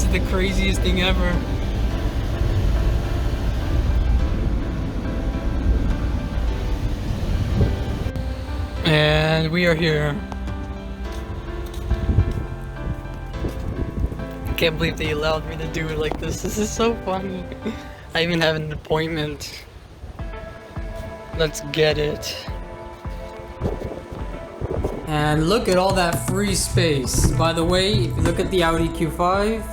is the craziest thing ever. And we are here. I can't believe they allowed me to do it like this. This is so funny. I even have an appointment. Let's get it. And look at all that free space. By the way, if you look at the Audi Q5,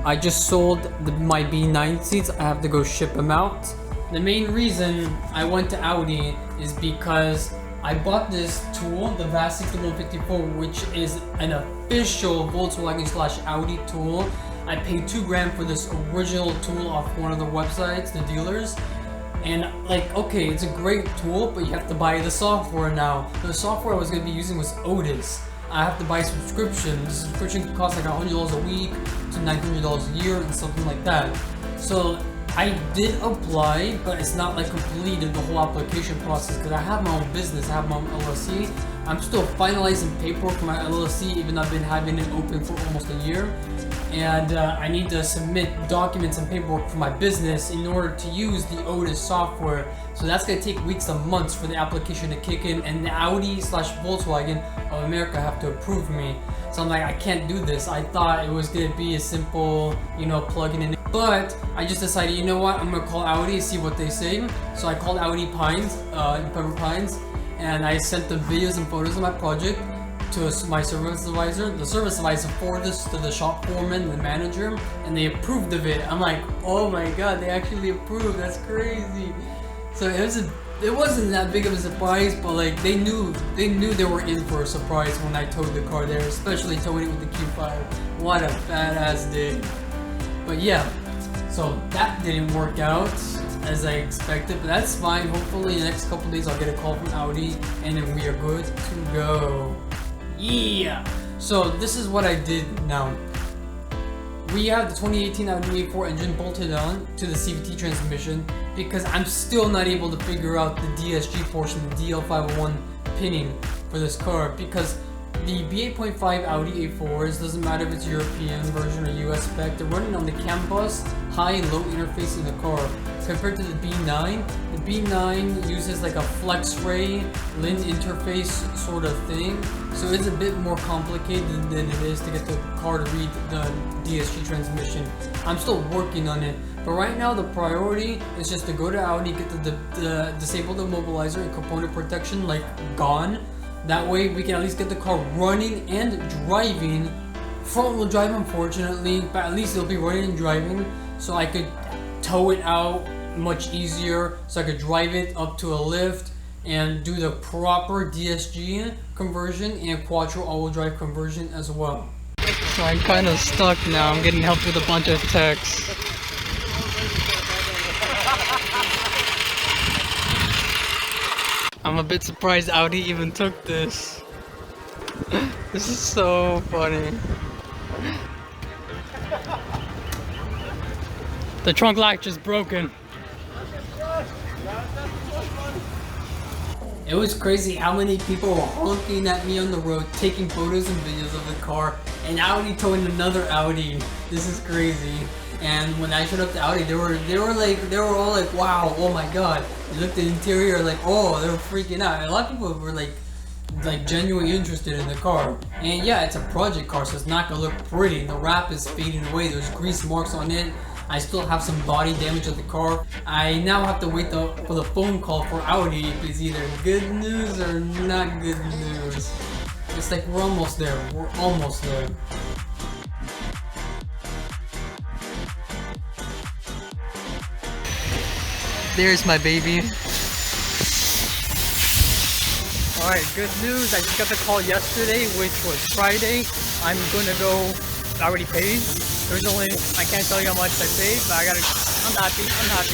I just sold my B9 seats. I have to go ship them out. The main reason I went to Audi is because I bought this tool, the VAS6154, which is an official Volkswagen/Audi tool. I paid $2,000 for this original tool off one of the websites, the dealers. And like, okay, it's a great tool, but you have to buy the software now. The software I was going to be using was Otis. I have to buy a subscription. The subscription costs like $100 a week to $900 a year and something like that. So I did apply, but it's not like completed the whole application process because I have my own business, I have my own LLC. I'm still finalizing paperwork for my LLC, even though I've been having it open for almost a year. And I need to submit documents and paperwork for my business in order to use the Otis software. So that's going to take weeks and months for the application to kick in, and the Audi/Volkswagen of America have to approve me. So I'm like, I can't do this. I thought it was going to be a simple, you know, plugging in. But I just decided, you know what, I'm going to call Audi and see what they say. So I called Audi Pines, in Pepper Pines, and I sent them videos and photos of my project to my service advisor. The service advisor forwarded this to the shop foreman, the manager, and they approved of it. I'm like, oh my god, they actually approved. That's crazy. So it wasn't that big of a surprise, but like they knew they were in for a surprise when I towed the car there, especially towing it with the Q5. What a badass day. But yeah, so that didn't work out as I expected, but that's fine. Hopefully in the next couple days I'll get a call from Audi and then we are good to go. Yeah! So this is what I did now. We have the 2018 Audi A4 engine bolted on to the CVT transmission because I'm still not able to figure out the DSG portion, the DL501 pinning for this car, because the B8.5 Audi A4s, doesn't matter if it's European version or US spec, they're running on the CAN bus, high and low interface in the car. Compared to the B9, the B9 uses like a FlexRay LIN interface sort of thing, so it's a bit more complicated than it is to get the car to read the DSG transmission. I'm still working on it, but right now the priority is just to go to Audi, get the disabled immobilizer and component protection like gone. That way we can at least get the car running and driving. Front wheel drive unfortunately, but at least it'll be running and driving, so I could tow it out much easier, so I could drive it up to a lift and do the proper DSG conversion and Quattro all-wheel drive conversion as well. So I'm kind of stuck now. I'm getting help with a bunch of techs. I'm a bit surprised Audi even took this. This is so funny. The trunk latch is broken. It was crazy how many people were honking at me on the road, taking photos and videos of the car, and Audi towing another Audi. This is crazy. And when I showed up to Audi, they were all like, wow, oh my god. They looked at the interior like, oh, they were freaking out. And a lot of people were like genuinely interested in the car. And yeah, it's a project car, so it's not gonna look pretty. The wrap is fading away. There's grease marks on it. I still have some body damage of the car. I now have to wait for the phone call for Audi if it's either good news or not good news. It's like we're almost there. We're almost there. There's my baby. Alright, good news. I just got the call yesterday, which was Friday. I'm gonna go, I already paid. There's only, I can't tell you how much I paid, but I'm happy.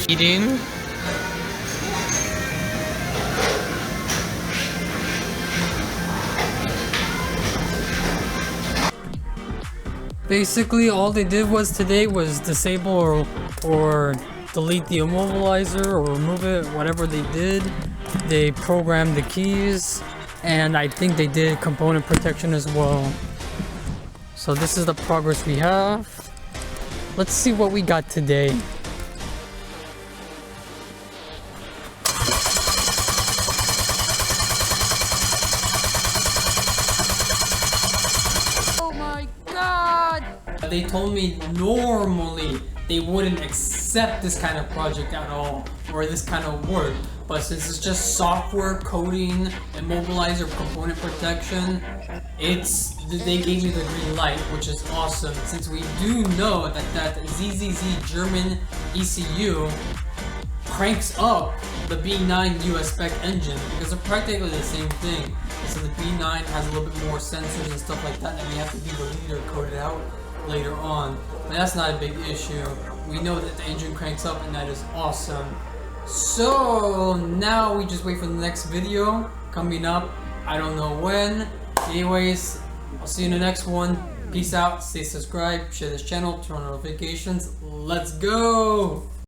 Eating. Basically, all they did today was disable or delete the immobilizer or remove it, whatever they did. They programmed the keys, and I think they did component protection as well. So this is the progress we have. Let's see what we got today. Oh my god! They told me normally they wouldn't accept this kind of project at all, or this kind of work. But since it's just software coding, immobilizer, component protection, they gave me the green light, which is awesome. Since we do know that ZZZ German ECU cranks up the B9 US spec engine, because they're practically the same thing. So the B9 has a little bit more sensors and stuff like that, and we have to be the leader coded out later on. But that's not a big issue. We know that the engine cranks up, and that is awesome. So now we just wait for the next video coming up. I don't know when. Anyways, I'll see you in the next one. Peace out, stay subscribed, share this channel, turn on notifications. Let's go!